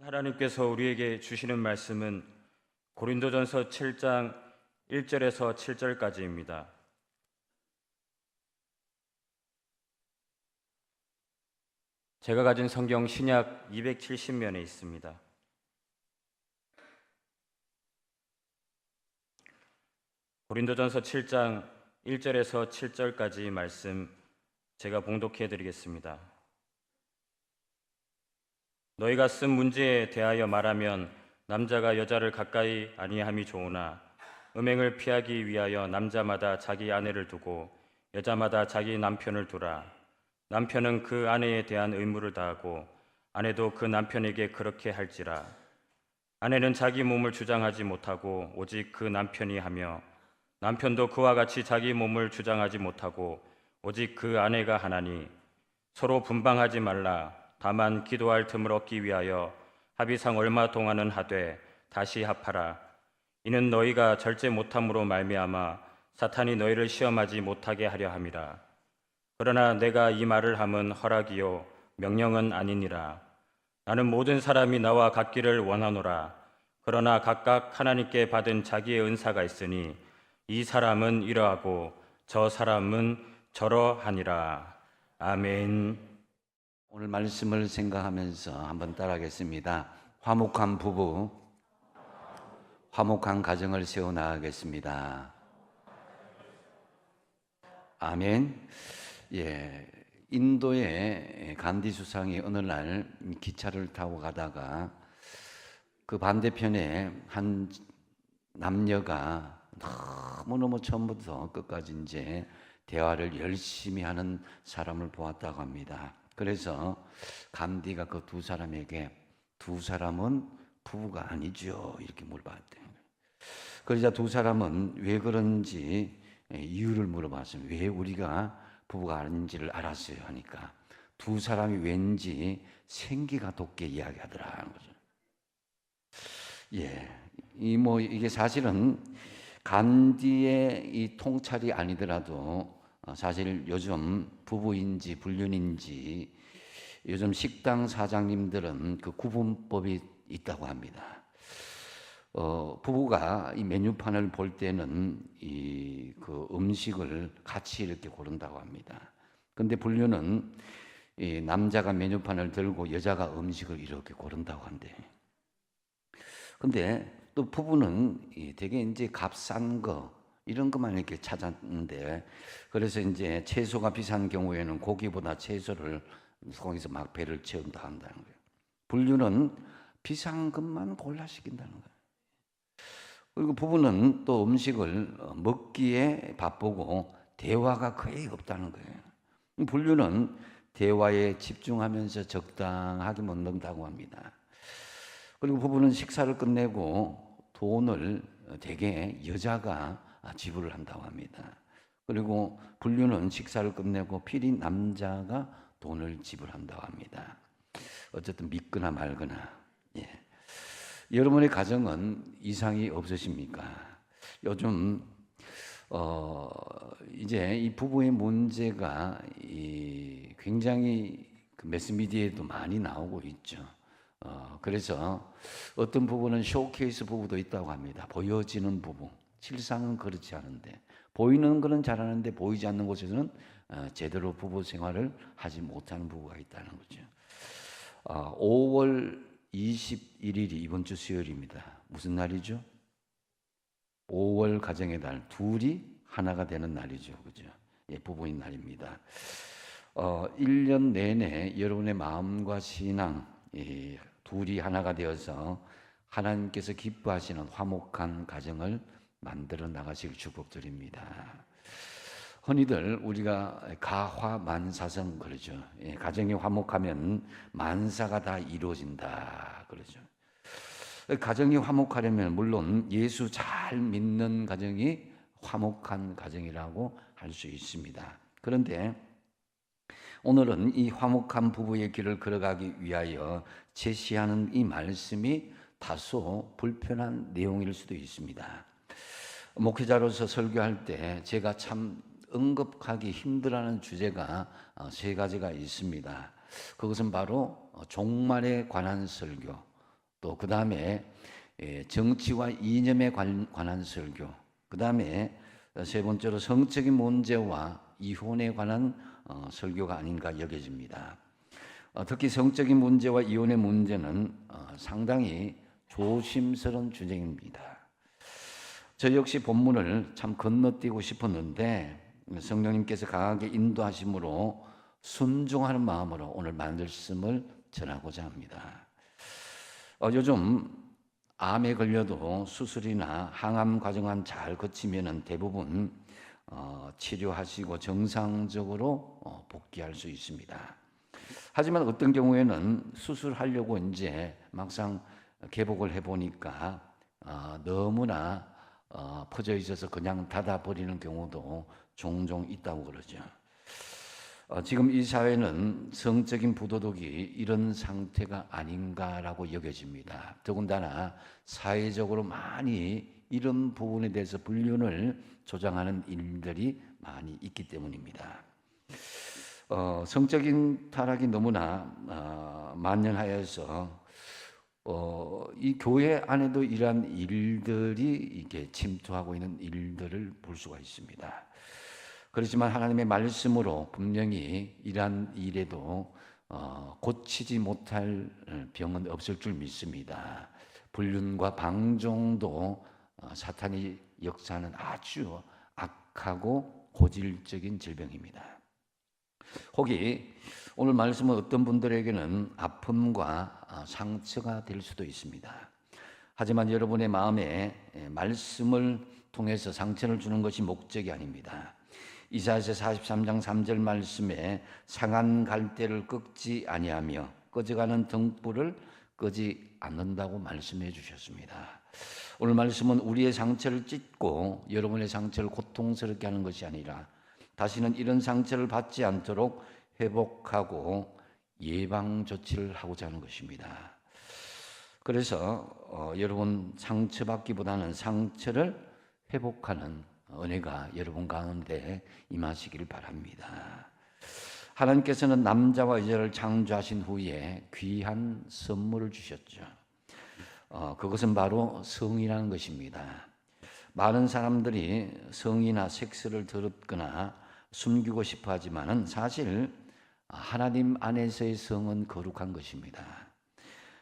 하나님께서 우리에게 주시는 말씀은 고린도전서 7장 1절에서 7절까지입니다. 제가 가진 성경 신약 270면에 있습니다. 고린도전서 7장 1절에서 7절까지 말씀 제가 봉독해 드리겠습니다. 너희가 쓴 문제에 대하여 말하면 남자가 여자를 가까이 아니함이 좋으나 음행을 피하기 위하여 남자마다 자기 아내를 두고 여자마다 자기 남편을 두라. 남편은 그 아내에 대한 의무를 다하고 아내도 그 남편에게 그렇게 할지라. 아내는 자기 몸을 주장하지 못하고 오직 그 남편이 하며 남편도 그와 같이 자기 몸을 주장하지 못하고 오직 그 아내가 하나니 서로 분방하지 말라. 다만 기도할 틈을 얻기 위하여 합의상 얼마 동안은 하되 다시 합하라. 이는 너희가 절제 못함으로 말미암아 사탄이 너희를 시험하지 못하게 하려 함이라. 그러나 내가 이 말을 함은 허락이요 명령은 아니니라. 나는 모든 사람이 나와 같기를 원하노라. 그러나 각각 하나님께 받은 자기의 은사가 있으니 이 사람은 이러하고 저 사람은 저러하니라. 아멘. 오늘 말씀을 생각하면서 한번 따라하겠습니다. 화목한 부부, 화목한 가정을 세워나가겠습니다. 아멘. 인도의 간디 수상이 어느 날 기차를 타고 가다가 그 반대편에 한 남녀가 너무너무 처음부터 끝까지 이제 대화를 열심히 하는 사람을 보았다고 합니다. 그래서 간디가 그 두 사람에게 두 사람은 부부가 아니죠 이렇게 물어봤대요. 그러자 두 사람은 왜 그런지 이유를 물어봤어요. 왜 우리가 부부가 아닌지를 알았어요 하니까 두 사람이 왠지 생기가 돋게 이야기하더라는 거죠. 이게 사실은 간디의 이 통찰이 아니더라도 사실 요즘 부부인지 불륜인지 요즘 식당 사장님들은 그 구분법이 있다고 합니다. 부부가 이 메뉴판을 볼 때는 그 음식을 같이 이렇게 고른다고 합니다. 근데 불륜은 이 남자가 메뉴판을 들고 여자가 음식을 이렇게 고른다고 한대. 근데 또 부부는 되게 이제 값싼 거 이런 것만 이렇게 찾았는데, 그래서 이제 채소가 비싼 경우에는 고기보다 채소를 거기서 막 배를 채운다 한다는 거예요. 불륜은 비싼 것만 골라 시킨다는 거예요. 그리고 부부는 또 음식을 먹기에 바쁘고 대화가 거의 없다는 거예요. 불륜은 대화에 집중하면서 적당하게 먹는다고 합니다. 그리고 부부는 식사를 끝내고 돈을 대개 여자가 지불을 한다고 합니다. 그리고 불륜은 식사를 끝내고 필히 남자가 돈을 지불한다고 합니다. 어쨌든 믿거나 말거나. 여러분의 가정은 이상이 없으십니까? 요즘 이제 이 부부의 문제가 굉장히 그 매스미디어에도 많이 나오고 있죠. 그래서 어떤 부부는 쇼케이스 부부도 있다고 합니다. 보여지는 부부. 실상은 그렇지 않은데 보이는 거는 잘하는데 보이지 않는 곳에서는 제대로 부부 생활을 하지 못하는 부부가 있다는 거죠. 5월 21일이 이번 주 수요일입니다. 무슨 날이죠? 5월 가정의 달, 둘이 하나가 되는 날이죠. 그죠? 부부인 날입니다. 1년 내내 여러분의 마음과 신앙, 둘이 하나가 되어서 하나님께서 기뻐하시는 화목한 가정을 만들어 나가실 축복드립니다. 흔히들 우리가 가화만사성 그러죠. 가정이 화목하면 만사가 다 이루어진다 그러죠. 가정이 화목하려면 물론 예수 잘 믿는 가정이 화목한 가정이라고 할 수 있습니다. 그런데 오늘은 이 화목한 부부의 길을 걸어가기 위하여 제시하는 이 말씀이 다소 불편한 내용일 수도 있습니다. 목회자로서 설교할 때 제가 참 언급하기 힘들어하는 주제가 세 가지가 있습니다. 그것은 바로 종말에 관한 설교, 또 그 다음에 정치와 이념에 관한 설교, 그 다음에 세 번째로 성적인 문제와 이혼에 관한 설교가 아닌가 여겨집니다. 특히 성적인 문제와 이혼의 문제는 상당히 조심스러운 주제입니다. 저 역시 본문을 참 건너뛰고 싶었는데 성령님께서 강하게 인도하심으로 순종하는 마음으로 오늘 말씀을 전하고자 합니다. 요즘 암에 걸려도 수술이나 항암 과정만 잘 거치면 대부분 치료하시고 정상적으로 복귀할 수 있습니다. 하지만 어떤 경우에는 수술하려고 이제 막상 개복을 해보니까 너무나 퍼져 있어서 그냥 닫아버리는 경우도 종종 있다고 그러죠. 지금 이 사회는 성적인 부도덕이 이런 상태가 아닌가라고 여겨집니다. 더군다나 사회적으로 많이 이런 부분에 대해서 불륜을 조장하는 일들이 많이 있기 때문입니다. 성적인 타락이 너무나 만연하여서 이 교회 안에도 이러한 일들이 이게 침투하고 있는 일들을 볼 수가 있습니다. 그렇지만 하나님의 말씀으로 분명히 이러한 일에도 고치지 못할 병은 없을 줄 믿습니다. 불륜과 방종도 사탄이 역사하는 아주 악하고 고질적인 질병입니다. 혹이 오늘 말씀은 어떤 분들에게는 아픔과 상처가 될 수도 있습니다. 하지만 여러분의 마음에 말씀을 통해서 상처를 주는 것이 목적이 아닙니다. 이사야서 43장 3절 말씀에 상한 갈대를 꺾지 아니하며 꺼져가는 등불을 끄지 않는다고 말씀해 주셨습니다. 오늘 말씀은 우리의 상처를 찢고 여러분의 상처를 고통스럽게 하는 것이 아니라 다시는 이런 상처를 받지 않도록 회복하고 예방 조치를 하고자 하는 것입니다. 그래서 여러분 상처받기보다는 상처를 회복하는 은혜가 여러분 가운데 임하시길 바랍니다. 하나님께서는 남자와 여자를 창조하신 후에 귀한 선물을 주셨죠. 그것은 바로 성이라는 것입니다. 많은 사람들이 성이나 섹스를 더럽거나 숨기고 싶어 하지만은 사실 하나님 안에서의 성은 거룩한 것입니다.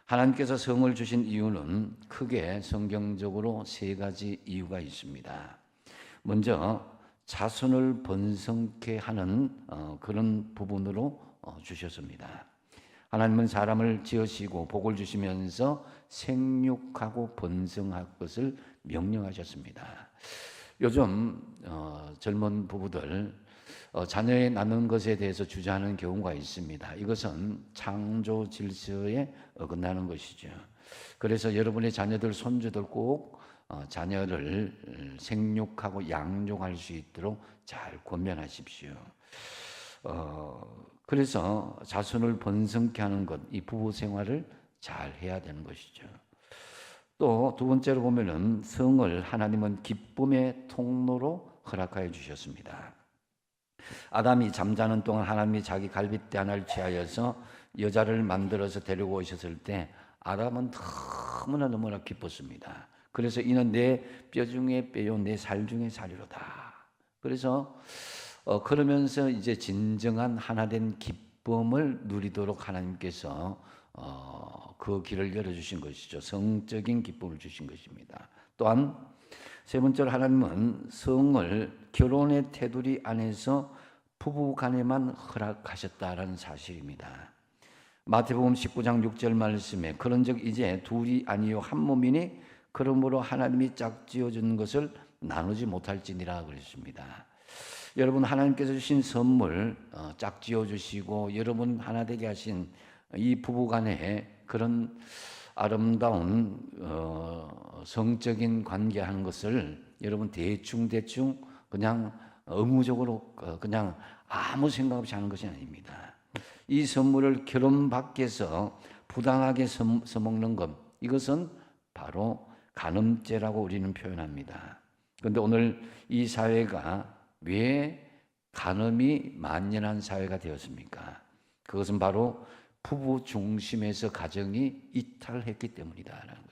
하나님께서 성을 주신 이유는 크게 성경적으로 세 가지 이유가 있습니다. 먼저 자손을 번성케 하는 그런 부분으로 주셨습니다. 하나님은 사람을 지으시고 복을 주시면서 생육하고 번성할 것을 명령하셨습니다. 요즘 젊은 부부들 자녀의 낳는 것에 대해서 주저하는 경우가 있습니다. 이것은 창조 질서에 어긋나는 것이죠. 그래서 여러분의 자녀들, 손주들 꼭 자녀를 생육하고 양육할 수 있도록 잘 권면하십시오. 그래서 자손을 번성케 하는 것, 이 부부 생활을 잘 해야 되는 것이죠. 또 두 번째로 보면은 성을 하나님은 기쁨의 통로로 허락하여 주셨습니다. 아담이 잠자는 동안 하나님이 자기 갈빗대 하나를 취하여서 여자를 만들어서 데리고 오셨을 때 아담은 너무나 기뻤습니다. 그래서 이는 내 뼈 중에 뼈요 내 살 중에 살이로다. 그래서 그러면서 이제 진정한 하나된 기쁨을 누리도록 하나님께서 그 길을 열어주신 것이죠. 성적인 기쁨을 주신 것입니다. 또한 세 번째로 하나님은 성을 결혼의 테두리 안에서 부부 간에만 허락하셨다라는 사실입니다. 마태복음 19장 6절 말씀에 그런즉 이제 둘이 아니요 한 몸이니 그러므로 하나님이 짝지어 준 것을 나누지 못할지니라 그랬습니다. 여러분 하나님께서 주신 선물 짝지어 주시고 여러분 하나 되게 하신 이 부부 간에 그런 아름다운 성적인 관계하는 것을 여러분 대충 그냥 의무적으로 그냥 아무 생각 없이 하는 것이 아닙니다. 이 선물을 결혼 밖에서 부당하게 써먹는 것, 이것은 바로 간음죄라고 우리는 표현합니다. 그런데 오늘 이 사회가 왜 간음이 만연한 사회가 되었습니까? 그것은 바로 부부 중심에서 가정이 이탈했기 때문이다라는 거죠.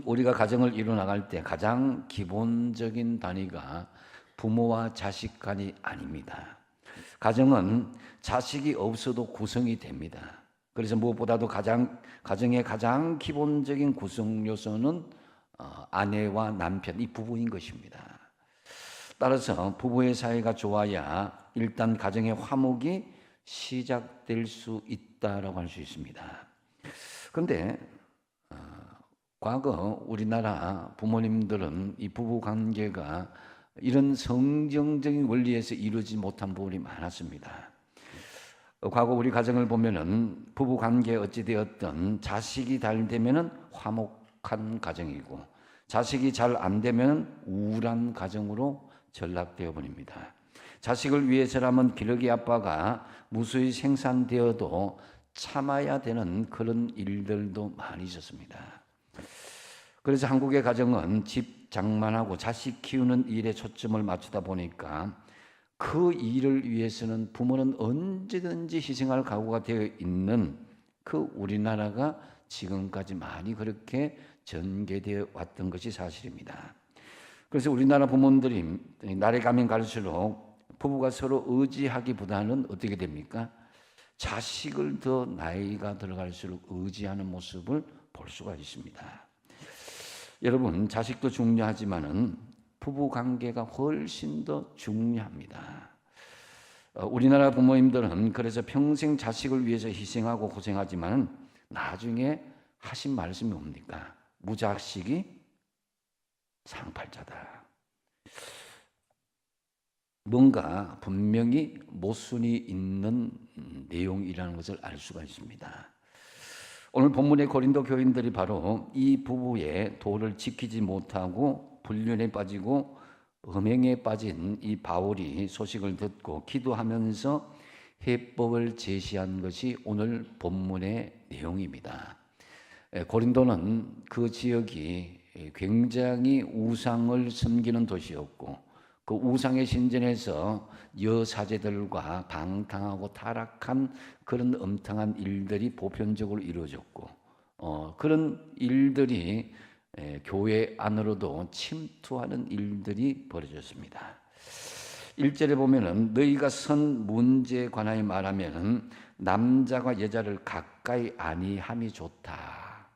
우리가 가정을 이루어나갈 때 가장 기본적인 단위가 부모와 자식 간이 아닙니다. 가정은 자식이 없어도 구성이 됩니다. 그래서 무엇보다도 가정의 가장 기본적인 구성 요소는 아내와 남편, 이 부부인 것입니다. 따라서 부부의 사이가 좋아야 일단 가정의 화목이 시작될 수 있다라고 할 수 있습니다. 그런데 과거 우리나라 부모님들은 이 부부 관계가 이런 성경적인 원리에서 이루어지지 못한 부분이 많았습니다. 과거 우리 가정을 보면은 부부 관계 어찌 되었든 자식이 잘 되면은 화목한 가정이고 자식이 잘 안 되면 우울한 가정으로 전락되어 버립니다. 자식을 위해서라면 기러기 아빠가 무수히 생산되어도 참아야 되는 그런 일들도 많이 있었습니다. 그래서 한국의 가정은 집 장만하고 자식 키우는 일에 초점을 맞추다 보니까 그 일을 위해서는 부모는 언제든지 희생할 각오가 되어 있는 그 우리나라가 지금까지 많이 그렇게 전개되어 왔던 것이 사실입니다. 그래서 우리나라 부모들이 날이 가면 갈수록 부부가 서로 의지하기보다는 어떻게 됩니까? 자식을 더 나이가 들어갈수록 의지하는 모습을 볼 수가 있습니다. 여러분, 자식도 중요하지만은 부부 관계가 훨씬 더 중요합니다. 우리나라 부모님들은 그래서 평생 자식을 위해서 희생하고 고생하지만 나중에 하신 말씀이 뭡니까? 무자식이 상팔자다. 뭔가 분명히 모순이 있는 내용이라는 것을 알 수가 있습니다. 오늘 본문의 고린도 교인들이 바로 이 부부의 도를 지키지 못하고 불륜에 빠지고 음행에 빠진 이 바울이 소식을 듣고 기도하면서 해법을 제시한 것이 오늘 본문의 내용입니다. 고린도는 그 지역이 굉장히 우상을 섬기는 도시였고 그 우상의 신전에서 여사제들과 방탕하고 타락한 그런 엄탕한 일들이 보편적으로 이루어졌고 그런 일들이 교회 안으로도 침투하는 일들이 벌어졌습니다. 1절에 보면은 너희가 선 문제에 관하여 말하면은 남자가 여자를 가까이 아니함이 좋다.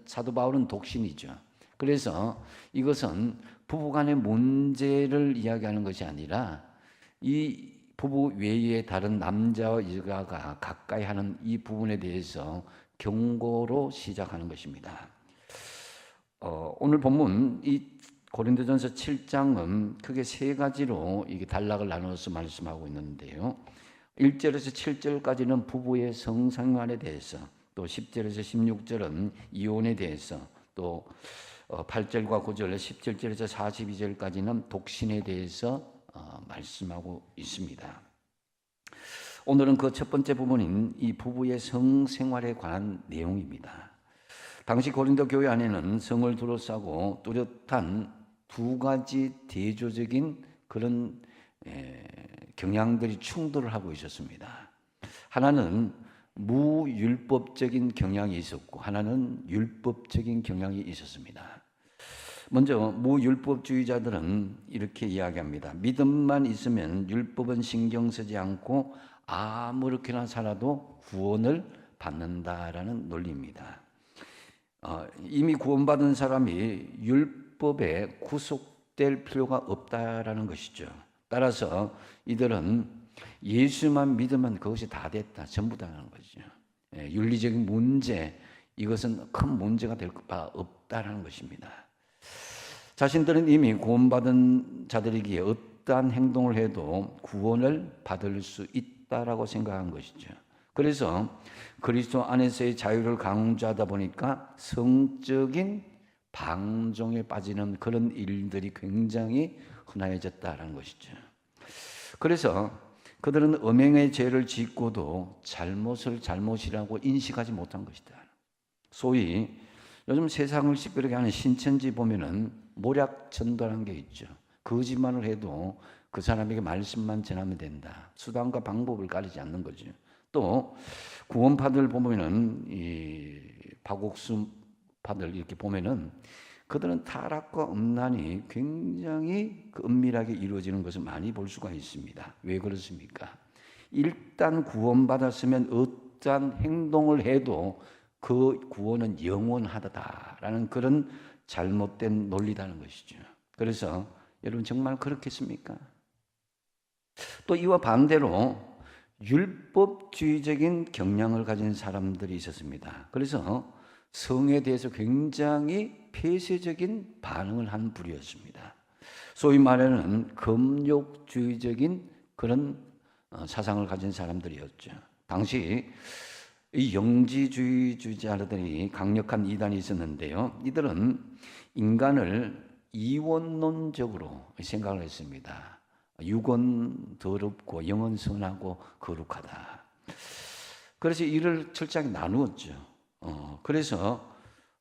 사도 바울은 독신이죠. 그래서 이것은 부부간의 문제를 이야기하는 것이 아니라 이 부부 외에 다른 남자와 여자가 가까이 하는 이 부분에 대해서 경고로 시작하는 것입니다. 오늘 본문 이 고린도전서 7장은 크게 세 가지로 이게 단락을 나눠서 말씀하고 있는데요. 1절에서 7절까지는 부부의 성생활에 대해서, 또 10절에서 16절은 이혼에 대해서, 또 8절과 9절, 17절에서 42절까지는 독신에 대해서 말씀하고 있습니다. 오늘은 그 첫 번째 부분인 이 부부의 성생활에 관한 내용입니다. 당시 고린도 교회 안에는 성을 둘러싸고 뚜렷한 두 가지 대조적인 그런 경향들이 충돌을 하고 있었습니다. 하나는 무율법적인 경향이 있었고 하나는 율법적인 경향이 있었습니다. 먼저 무율법주의자들은 이렇게 이야기합니다. 믿음만 있으면 율법은 신경 쓰지 않고 아무렇게나 살아도 구원을 받는다라는 논리입니다. 이미 구원받은 사람이 율법에 구속될 필요가 없다라는 것이죠. 따라서 이들은 예수만 믿으면 그것이 다 됐다, 전부 다라는 거죠. 윤리적인 문제, 이것은 큰 문제가 될 바 없다라는 것입니다. 자신들은 이미 구원받은 자들이기에 어떠한 행동을 해도 구원을 받을 수 있다라고 생각한 것이죠. 그래서 그리스도 안에서의 자유를 강조하다 보니까 성적인 방종에 빠지는 그런 일들이 굉장히 흔해졌다는 것이죠. 그래서 그들은 음행의 죄를 짓고도 잘못을 잘못이라고 인식하지 못한 것이다. 소위 요즘 세상을 시끄럽게 하는 신천지 보면은 모략전도라는 게 있죠. 거짓말을 해도 그 사람에게 말씀만 전하면 된다. 수단과 방법을 가리지 않는 거죠. 또 구원파들 보면은 이 박옥수파들 이렇게 보면은 그들은 타락과 음란이 굉장히 은밀하게 이루어지는 것을 많이 볼 수가 있습니다. 왜 그렇습니까? 일단 구원받았으면 어떠한 행동을 해도 그 구원은 영원하다라는 그런 잘못된 논리라는 것이죠. 그래서 여러분 정말 그렇겠습니까? 또 이와 반대로 율법주의적인 경향을 가진 사람들이 있었습니다. 그래서 성에 대해서 굉장히 폐쇄적인 반응을 한 부류였습니다. 소위 말하는 금욕주의적인 그런 사상을 가진 사람들이었죠. 당시 이 영지주의자들이 강력한 이단이 있었는데요. 이들은 인간을 이원론적으로 생각을 했습니다. 육은 더럽고 영은 선하고 거룩하다. 그래서 이를 철저하게 나누었죠. 그래서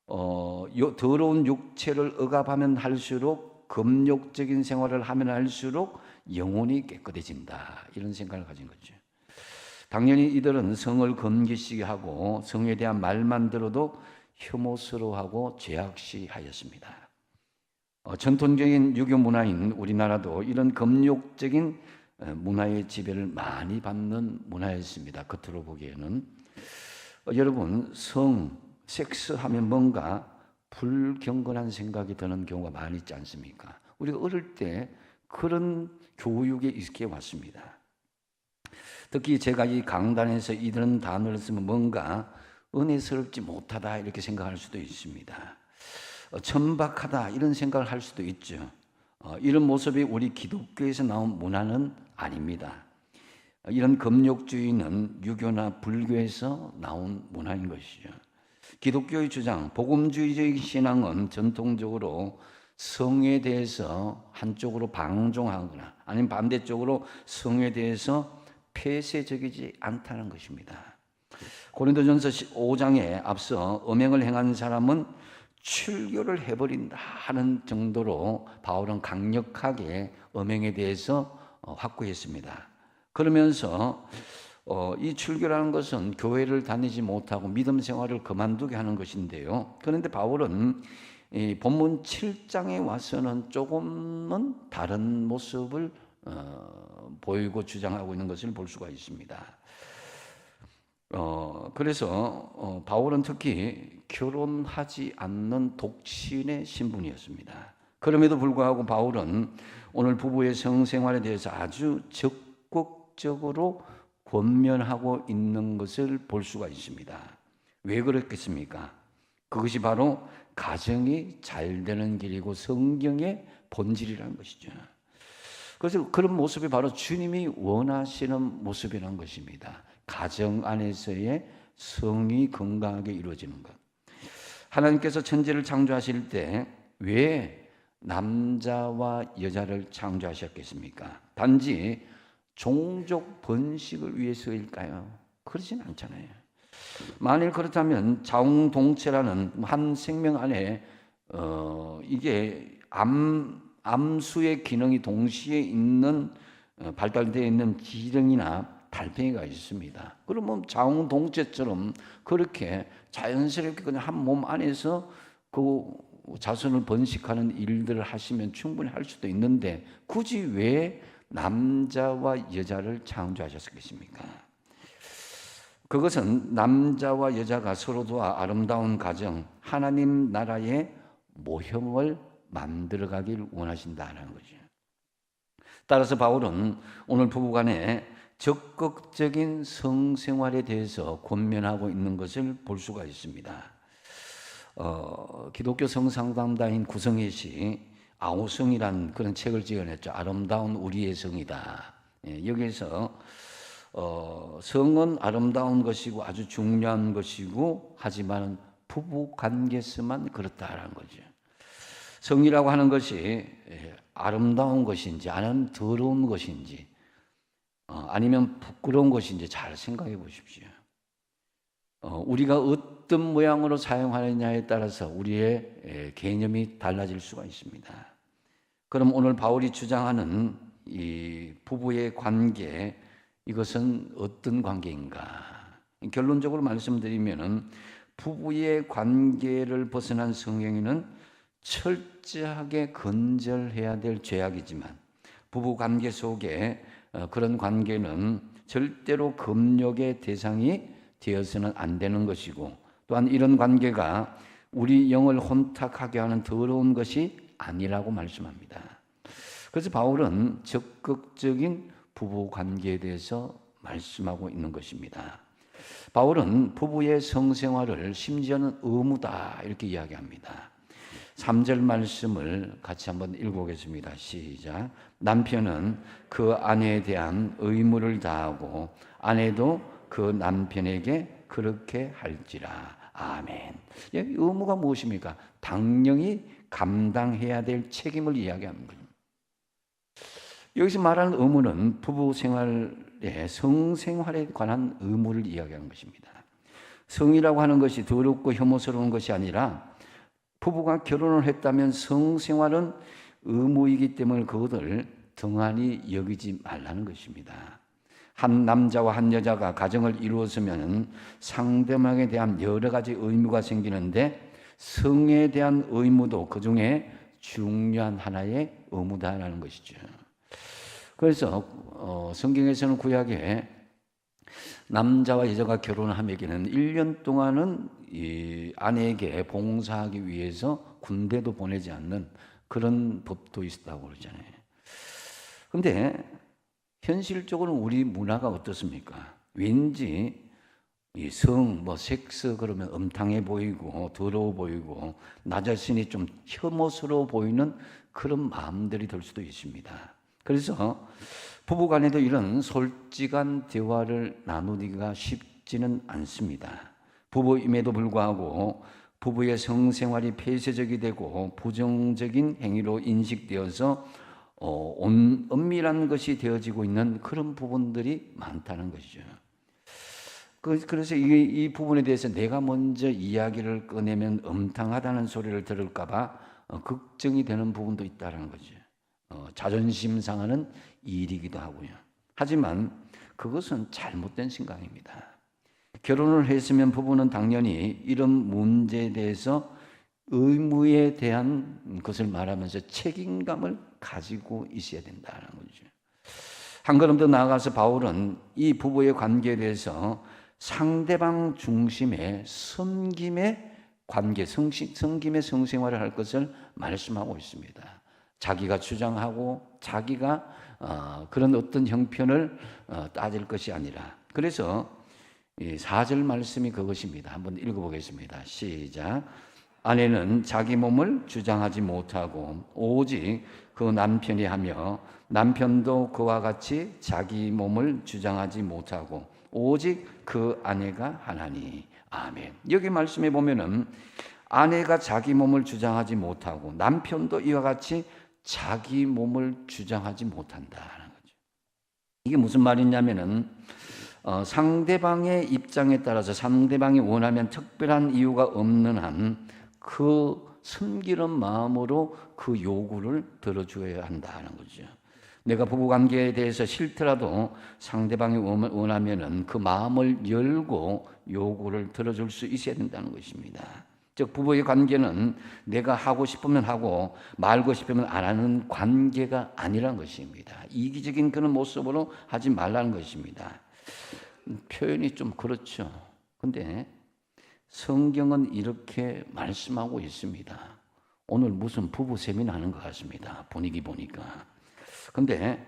더러운 육체를 억압하면 할수록 금욕적인 생활을 하면 할수록 영혼이 깨끗해진다. 이런 생각을 가진 거죠. 당연히 이들은 성을 금기시하고 성에 대한 말만 들어도 혐오스러워하고 죄악시하였습니다. 전통적인 유교 문화인 우리나라도 이런 금욕적인 문화의 지배를 많이 받는 문화였습니다. 겉으로 보기에는. 여러분, 섹스하면 뭔가 불경건한 생각이 드는 경우가 많이 있지 않습니까? 우리가 어릴 때 그런 교육에 익숙해 왔습니다. 특히 제가 이 강단에서 이런 단어를 쓰면 뭔가 은혜스럽지 못하다 이렇게 생각할 수도 있습니다. 천박하다 이런 생각을 할 수도 있죠. 이런 모습이 우리 기독교에서 나온 문화는 아닙니다. 이런 금욕주의는 유교나 불교에서 나온 문화인 것이죠. 기독교의 주장, 복음주의적 신앙은 전통적으로 성에 대해서 한쪽으로 방종하거나 아니면 반대쪽으로 성에 대해서 폐쇄적이지 않다는 것입니다. 고린도전서 5장에 앞서 음행을 행한 사람은 출교를 해버린다 하는 정도로 바울은 강력하게 음행에 대해서 확고했습니다. 그러면서 이 출교라는 것은 교회를 다니지 못하고 믿음 생활을 그만두게 하는 것인데요. 그런데 바울은 이 본문 7장에 와서는 조금은 다른 모습을 보이고 주장하고 있는 것을 볼 수가 있습니다. 그래서 바울은 특히 결혼하지 않는 독신의 신분이었습니다. 그럼에도 불구하고 바울은 오늘 부부의 성생활에 대해서 아주 적극적으로 권면하고 있는 것을 볼 수가 있습니다. 왜 그렇겠습니까? 그것이 바로 가정이 잘 되는 길이고 성경의 본질이라는 것이죠. 그래서 그런 모습이 바로 주님이 원하시는 모습이라는 것입니다. 가정 안에서의 성이 건강하게 이루어지는 것. 하나님께서 천지를 창조하실 때 왜 남자와 여자를 창조하셨겠습니까? 단지 종족 번식을 위해서일까요? 그러진 않잖아요. 만일 그렇다면 자웅동체라는 한 생명 안에 이게 암수의 기능이 동시에 있는 발달되어 있는 기능이나 달팽이가 있습니다. 그러면 자웅동체처럼 그렇게 자연스럽게 그냥 한 몸 안에서 그 자손을 번식하는 일들을 하시면 충분히 할 수도 있는데 굳이 왜 남자와 여자를 창조하셨겠습니까? 그것은 남자와 여자가 서로 도와 아름다운 가정, 하나님 나라의 모형을 만들어가길 원하신다는 거죠. 따라서 바울은 오늘 부부간의 적극적인 성생활에 대해서 권면하고 있는 것을 볼 수가 있습니다. 기독교 성상담가인 구성애 씨 아우성이라는 그런 책을 지어냈죠. 아름다운 우리의 성이다. 여기에서 성은 아름다운 것이고 아주 중요한 것이고 하지만 부부 관계에서만 그렇다라는 거죠. 성이라고 하는 것이 아름다운 것인지 아니면 더러운 것인지 아니면 부끄러운 것인지 잘 생각해 보십시오. 우리가 어떤 모양으로 사용하느냐에 따라서 우리의 개념이 달라질 수가 있습니다. 그럼 오늘 바울이 주장하는 이 부부의 관계, 이것은 어떤 관계인가? 결론적으로 말씀드리면은 부부의 관계를 벗어난 성행위는 철저하게 건절해야 될 죄악이지만 부부 관계 속에 그런 관계는 절대로 금욕의 대상이 되어서는 안 되는 것이고, 또한 이런 관계가 우리 영을 혼탁하게 하는 더러운 것이 아니라고 말씀합니다. 그래서 바울은 적극적인 부부 관계에 대해서 말씀하고 있는 것입니다. 바울은 부부의 성생활을 심지어는 의무다 이렇게 이야기합니다. 3절 말씀을 같이 한번 읽어보겠습니다. 시작. 남편은 그 아내에 대한 의무를 다하고 아내도 그 남편에게 그렇게 할지라. 아멘. 의무가 무엇입니까? 당연히 감당해야 될 책임을 이야기하는 거죠. 여기서 말하는 의무는 부부 생활의 성생활에 관한 의무를 이야기하는 것입니다. 성이라고 하는 것이 더럽고 혐오스러운 것이 아니라 부부가 결혼을 했다면 성생활은 의무이기 때문에 그것을 등한히 여기지 말라는 것입니다. 한 남자와 한 여자가 가정을 이루었으면 상대방에 대한 여러 가지 의무가 생기는데 성에 대한 의무도 그 중에 중요한 하나의 의무다라는 것이죠. 그래서 성경에서는 구약에 남자와 여자가 결혼함에게는 1년 동안은 이 아내에게 봉사하기 위해서 군대도 보내지 않는 그런 법도 있다고 그러잖아요. 그런데 현실적으로 우리 문화가 어떻습니까? 왠지 이 섹스 그러면 음탕해 보이고 더러워 보이고 나 자신이 좀 혐오스러워 보이는 그런 마음들이 들 수도 있습니다. 그래서 부부간에도 이런 솔직한 대화를 나누기가 쉽지는 않습니다. 부부임에도 불구하고 부부의 성생활이 폐쇄적이 되고 부정적인 행위로 인식되어서 은밀한 것이 되어지고 있는 그런 부분들이 많다는 것이죠. 그래서 이 부분에 대해서 내가 먼저 이야기를 꺼내면 음탕하다는 소리를 들을까 봐 걱정이 되는 부분도 있다는 거죠. 자존심 상하는 일이기도 하고요. 하지만 그것은 잘못된 생각입니다. 결혼을 했으면 부부는 당연히 이런 문제에 대해서 의무에 대한 것을 말하면서 책임감을 가지고 있어야 된다는 거죠. 한 걸음 더 나아가서 바울은 이 부부의 관계에 대해서 상대방 중심의 섬김의 관계, 섬김의 성생활을 할 것을 말씀하고 있습니다. 자기가 주장하고 자기가 그런 어떤 형편을 따질 것이 아니라, 그래서 4절 말씀이 그것입니다. 한번 읽어보겠습니다. 시작. 아내는 자기 몸을 주장하지 못하고 오직 그 남편이 하며 남편도 그와 같이 자기 몸을 주장하지 못하고 오직 그 아내가 하나니. 아멘. 여기 말씀에 보면은 아내가 자기 몸을 주장하지 못하고 남편도 이와 같이 자기 몸을 주장하지 못한다는 거죠. 이게 무슨 말이냐면은 상대방의 입장에 따라서 상대방이 원하면 특별한 이유가 없는 한 그 섬기는 마음으로 그 요구를 들어줘야 한다는 거죠. 내가 부부관계에 대해서 싫더라도 상대방이 원하면은 그 마음을 열고 요구를 들어줄 수 있어야 된다는 것입니다. 즉 부부의 관계는 내가 하고 싶으면 하고 말고 싶으면 안 하는 관계가 아니라는 것입니다. 이기적인 그런 모습으로 하지 말라는 것입니다. 표현이 좀 그렇죠. 근데 성경은 이렇게 말씀하고 있습니다. 오늘 무슨 부부 세미나 하는 것 같습니다. 분위기 보니까. 근데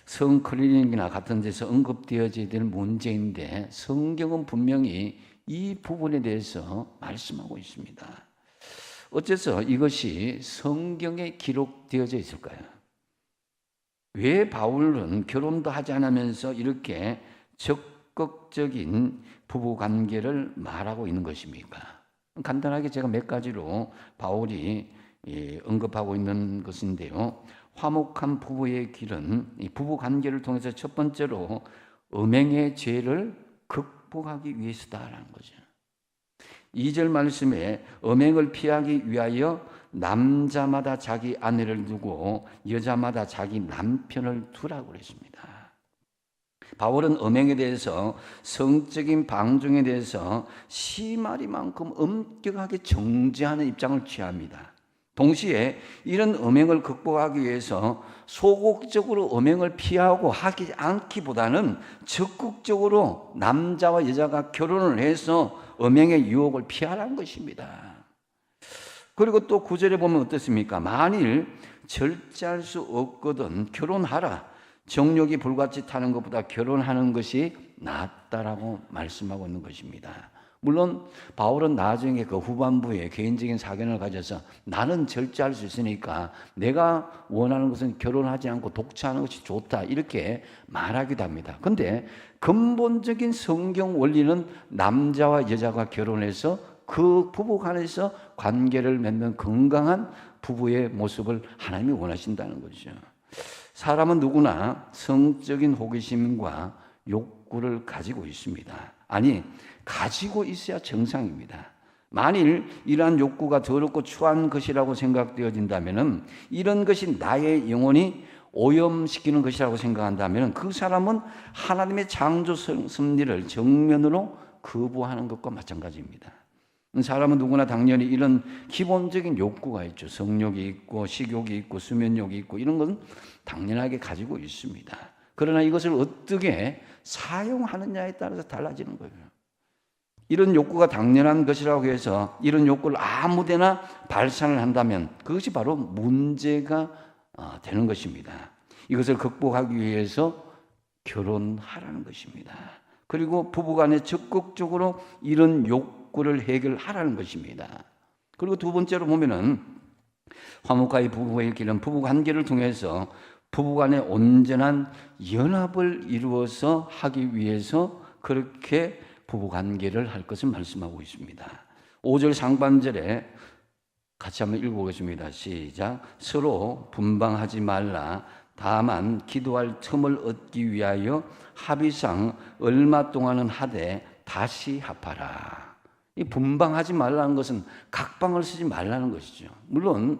성클리닉이나 같은 데서 언급되어져야 될 문제인데 성경은 분명히 이 부분에 대해서 말씀하고 있습니다. 어째서 이것이 성경에 기록되어져 있을까요? 왜 바울은 결혼도 하지 않으면서 이렇게 적극적인 부부 관계를 말하고 있는 것입니까? 간단하게 제가 몇 가지로 바울이 언급하고 있는 것인데요. 화목한 부부의 길은 이 부부 관계를 통해서 첫 번째로 음행의 죄를 극복하기 위해서다라는 거죠. 2절 말씀에 음행을 피하기 위하여 남자마다 자기 아내를 두고 여자마다 자기 남편을 두라고 그랬습니다. 바울은 음행에 대해서, 성적인 방종에 대해서 심하리만큼 엄격하게 정죄하는 입장을 취합니다. 동시에 이런 음행을 극복하기 위해서 소극적으로 음행을 피하고 하지 않기보다는 적극적으로 남자와 여자가 결혼을 해서 음행의 유혹을 피하라는 것입니다. 그리고 또 9절에 보면 어떻습니까? 만일 절제할 수 없거든 결혼하라. 정욕이 불같이 타는 것보다 결혼하는 것이 낫다라고 말씀하고 있는 것입니다. 물론 바울은 나중에 그 후반부에 개인적인 사견을 가져서 나는 절제할 수 있으니까 내가 원하는 것은 결혼하지 않고 독처하는 것이 좋다 이렇게 말하기도 합니다. 그런데 근본적인 성경 원리는 남자와 여자가 결혼해서 그 부부 간에서 관계를 맺는 건강한 부부의 모습을 하나님이 원하신다는 거죠. 사람은 누구나 성적인 호기심과 욕구를 가지고 있습니다. 아니, 가지고 있어야 정상입니다. 만일 이러한 욕구가 더럽고 추한 것이라고 생각되어진다면, 이런 것이 나의 영혼이 오염시키는 것이라고 생각한다면 그 사람은 하나님의 창조 섭리를 정면으로 거부하는 것과 마찬가지입니다. 사람은 누구나 당연히 이런 기본적인 욕구가 있죠. 성욕이 있고 식욕이 있고 수면욕이 있고 이런 것은 당연하게 가지고 있습니다. 그러나 이것을 어떻게 사용하느냐에 따라서 달라지는 거예요. 이런 욕구가 당연한 것이라고 해서 이런 욕구를 아무데나 발산을 한다면 그것이 바로 문제가 되는 것입니다. 이것을 극복하기 위해서 결혼하라는 것입니다. 그리고 부부간에 적극적으로 이런 욕구를 해결하라는 것입니다. 그리고 두 번째로 보면은 화목하게 부부의 길은 부부 관계를 통해서 부부간의 온전한 연합을 이루어서 하기 위해서 그렇게 부부 관계를 할 것을 말씀하고 있습니다. 5절 상반절에 같이 한번 읽어보겠습니다. 시작. 서로 분방하지 말라. 다만 기도할 틈을 얻기 위하여 합의상 얼마 동안은 하되 다시 합하라. 이 분방하지 말라는 것은 각방을 쓰지 말라는 것이죠. 물론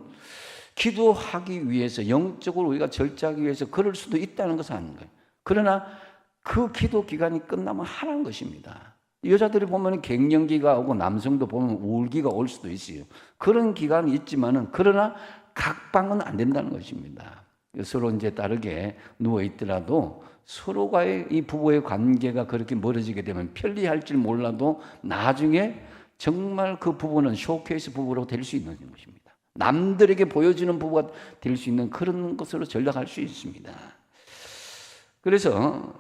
기도하기 위해서 영적으로 우리가 절제하기 위해서 그럴 수도 있다는 것은 아닌 거예요. 그러나 그 기도 기간이 끝나면 하라는 것입니다. 여자들이 보면 갱년기가 오고 남성도 보면 우울기가 올 수도 있어요. 그런 기간이 있지만은 그러나 각방은 안 된다는 것입니다. 서로 이제 다르게 누워 있더라도 서로가의 이 부부의 관계가 그렇게 멀어지게 되면 편리할 줄 몰라도 나중에 정말 그 부부는 쇼케이스 부부로 될 수 있는 것입니다. 남들에게 보여주는 부부가 될 수 있는 그런 것으로 전락할 수 있습니다. 그래서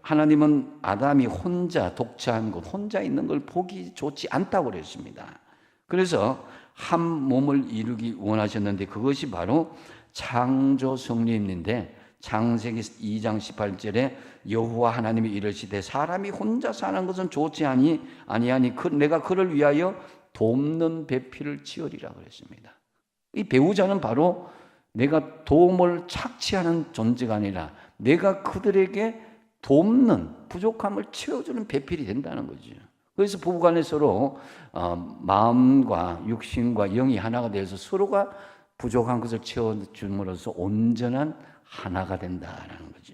하나님은 아담이 혼자 독차한 것, 혼자 있는 걸 보기 좋지 않다고 그랬습니다. 그래서 한 몸을 이루기 원하셨는데 그것이 바로 창조 섭리인데 창세기 2장 18절에 여호와 하나님이 이르시되 사람이 혼자 사는 것은 좋지 아니하니 내가 그를 위하여 돕는 배필을 지으리라 그랬습니다. 이 배우자는 바로 내가 도움을 착취하는 존재가 아니라 내가 그들에게 돕는 부족함을 채워주는 배필이 된다는 거죠. 그래서 부부간에 서로 마음과 육신과 영이 하나가 되어서 서로가 부족한 것을 채워줌으로써 온전한 하나가 된다라는 거죠.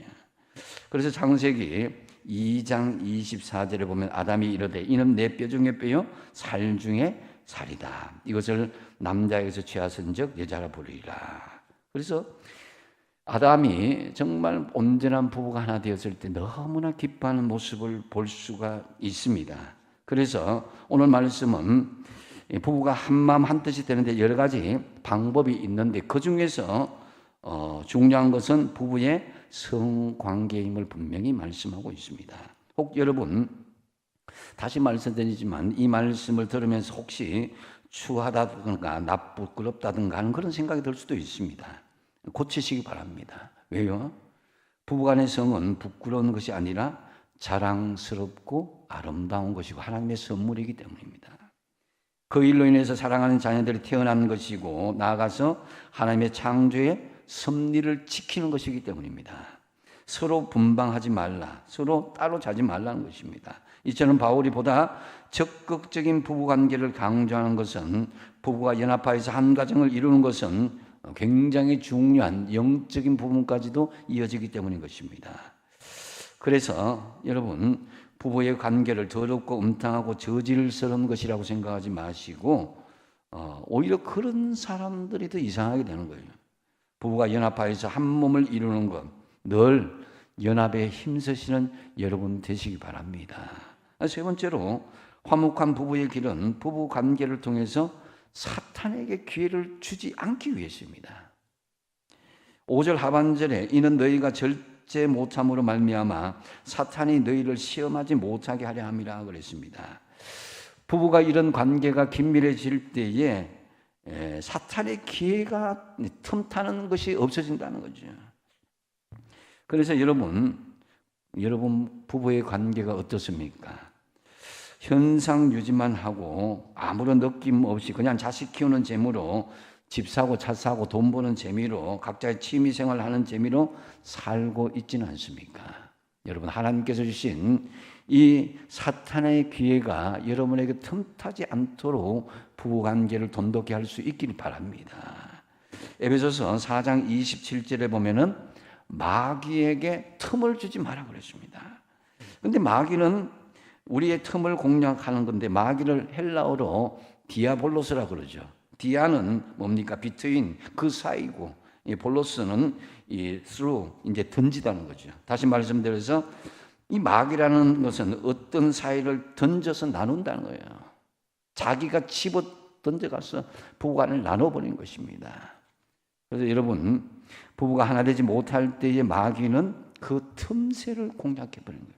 그래서 창세기 2장 24절에 보면 아담이 이르되 이는 내 뼈 중에 뼈요 살 중에 살이다. 이것을 남자에게서 취하선즉 여자라 부르리라. 그래서 아담이 정말 온전한 부부가 하나 되었을 때 너무나 기뻐하는 모습을 볼 수가 있습니다. 그래서 오늘 말씀은 부부가 한마음 한뜻이 되는데 여러 가지 방법이 있는데 그 중에서 중요한 것은 부부의 성관계임을 분명히 말씀하고 있습니다. 혹 여러분 다시 말씀드리지만 이 말씀을 들으면서 혹시 추하다든가 부끄럽다든가 하는 그런 생각이 들 수도 있습니다. 고치시기 바랍니다. 왜요? 부부간의 성은 부끄러운 것이 아니라 자랑스럽고 아름다운 것이고 하나님의 선물이기 때문입니다. 그 일로 인해서 사랑하는 자녀들이 태어난 것이고 나아가서 하나님의 창조의 섭리를 지키는 것이기 때문입니다. 서로 분방하지 말라, 서로 따로 자지 말라는 것입니다. 이처럼 바울이 보다 적극적인 부부관계를 강조하는 것은 부부가 연합하여서 한 가정을 이루는 것은 굉장히 중요한 영적인 부분까지도 이어지기 때문인 것입니다. 그래서 여러분, 부부의 관계를 더럽고 음탕하고 저질스러운 것이라고 생각하지 마시고 오히려 그런 사람들이 더 이상하게 되는 거예요. 부부가 연합하여서 한 몸을 이루는 것, 늘 연합에 힘쓰시는 여러분 되시기 바랍니다. 세 번째로, 화목한 부부의 길은 부부 관계를 통해서 사탄에게 기회를 주지 않기 위해서입니다. 5절 하반절에 이는 너희가 절제 못함으로 말미암아 사탄이 너희를 시험하지 못하게 하려 함이라 그랬습니다. 부부가 이런 관계가 긴밀해질 때에 사탄의 기회가 틈타는 것이 없어진다는 거죠. 그래서 여러분 부부의 관계가 어떻습니까? 현상 유지만 하고 아무런 느낌 없이 그냥 자식 키우는 재미로 집 사고 차 사고 돈 버는 재미로 각자의 취미 생활을 하는 재미로 살고 있지는 않습니까? 여러분, 하나님께서 주신 이 사탄의 기회가 여러분에게 틈타지 않도록 부부관계를 돈독히 할 수 있기를 바랍니다. 에베소서 4장 27절에 보면은 마귀에게 틈을 주지 마라 그랬습니다. 그런데 마귀는 우리의 틈을 공략하는 건데, 마귀를 헬라어로 디아볼로스라 그러죠. 디아는 뭡니까? 비트윈, 그 사이고, 이 볼로스는 이 through, 이제 던지다는 거죠. 다시 말씀드려서 이 마귀라는 것은 어떤 사이를 던져서 나눈다는 거예요. 자기가 집어 던져가서 부부간을 나눠버린 것입니다. 그래서 여러분, 부부가 하나 되지 못할 때의 마귀는 그 틈새를 공략해버린 거예요.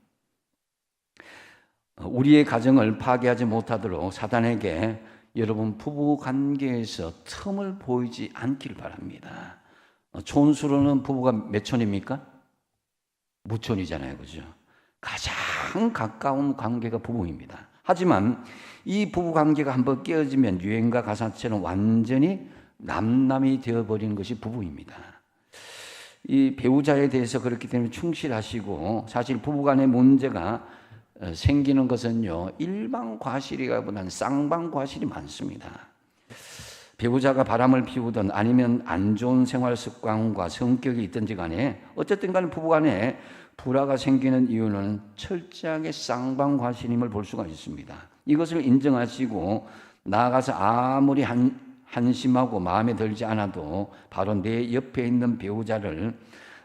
우리의 가정을 파괴하지 못하도록 사단에게 여러분 부부 관계에서 틈을 보이지 않기를 바랍니다. 촌수로는 부부가 몇 촌입니까? 무촌이잖아요, 그죠? 가장 가까운 관계가 부부입니다. 하지만 이 부부 관계가 한번 깨어지면 유행가 가사처럼 완전히 남남이 되어버리는 것이 부부입니다. 이 배우자에 대해서 그렇기 때문에 충실하시고, 사실 부부간의 문제가 생기는 것은요, 일방과실이라기보다는 쌍방과실이 많습니다. 배우자가 바람을 피우든 아니면 안 좋은 생활 습관과 성격이 있든지 간에 어쨌든 간에 부부간에 불화가 생기는 이유는 철저하게 쌍방과실임을 볼 수가 있습니다. 이것을 인정하시고 나아가서 아무리 한심하고 마음에 들지 않아도 바로 내 옆에 있는 배우자를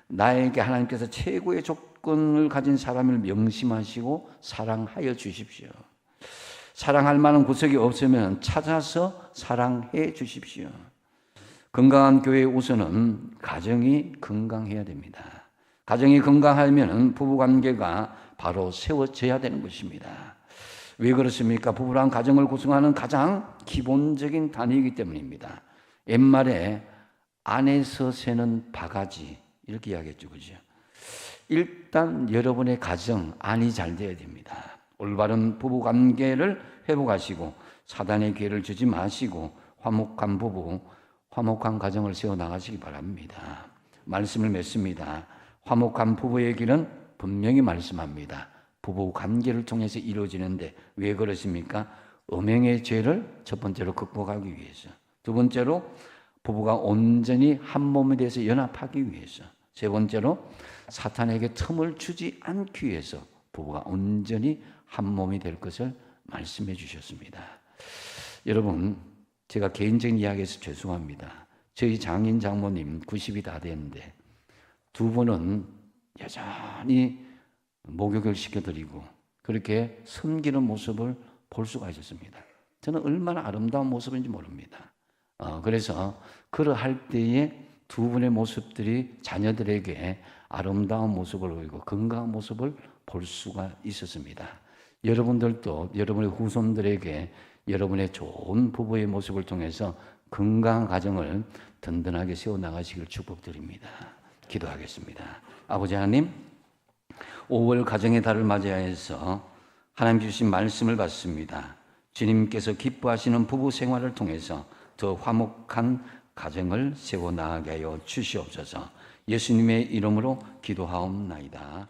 나에게 하나님께서 최고의 조건을 가진 사람을 명심하시고 사랑하여 주십시오. 사랑할 만한 구석이 없으면 찾아서 사랑해 주십시오. 건강한 교회의 우선은 가정이 건강해야 됩니다. 가정이 건강하면 부부관계가 바로 세워져야 되는 것입니다. 왜 그렇습니까? 부부란 가정을 구성하는 가장 기본적인 단위이기 때문입니다. 옛말에 안에서 새는 바가지 이렇게 이야기했죠, 그죠? 일단 여러분의 가정 안이 잘 되어야 됩니다. 올바른 부부관계를 회복하시고 사단의 기회를 주지 마시고 화목한 부부, 화목한 가정을 세워나가시기 바랍니다. 말씀을 맺습니다. 화목한 부부의 길은 분명히 말씀합니다. 부부 관계를 통해서 이루어지는데 왜 그렇습니까? 음행의 죄를 첫 번째로 극복하기 위해서, 두 번째로 부부가 온전히 한 몸에 대해서 연합하기 위해서, 세 번째로 사탄에게 틈을 주지 않기 위해서 부부가 온전히 한 몸이 될 것을 말씀해 주셨습니다. 여러분, 제가 개인적인 이야기해서 죄송합니다. 저희 장인 장모님 90이 다 됐는데 두 분은 여전히 목욕을 시켜드리고 그렇게 섬기는 모습을 볼 수가 있었습니다. 저는 얼마나 아름다운 모습인지 모릅니다. 그래서 그러할 때에 두 분의 모습들이 자녀들에게 아름다운 모습을 보이고 건강한 모습을 볼 수가 있었습니다. 여러분들도 여러분의 후손들에게 여러분의 좋은 부부의 모습을 통해서 건강한 가정을 든든하게 세워나가시길 축복드립니다. 기도하겠습니다. 아버지 하나님, 5월 가정의 달을 맞이하여서 하나님 주신 말씀을 받습니다. 주님께서 기뻐하시는 부부 생활을 통해서 더 화목한 가정을 세워나가게 하여 주시옵소서. 예수님의 이름으로 기도하옵나이다.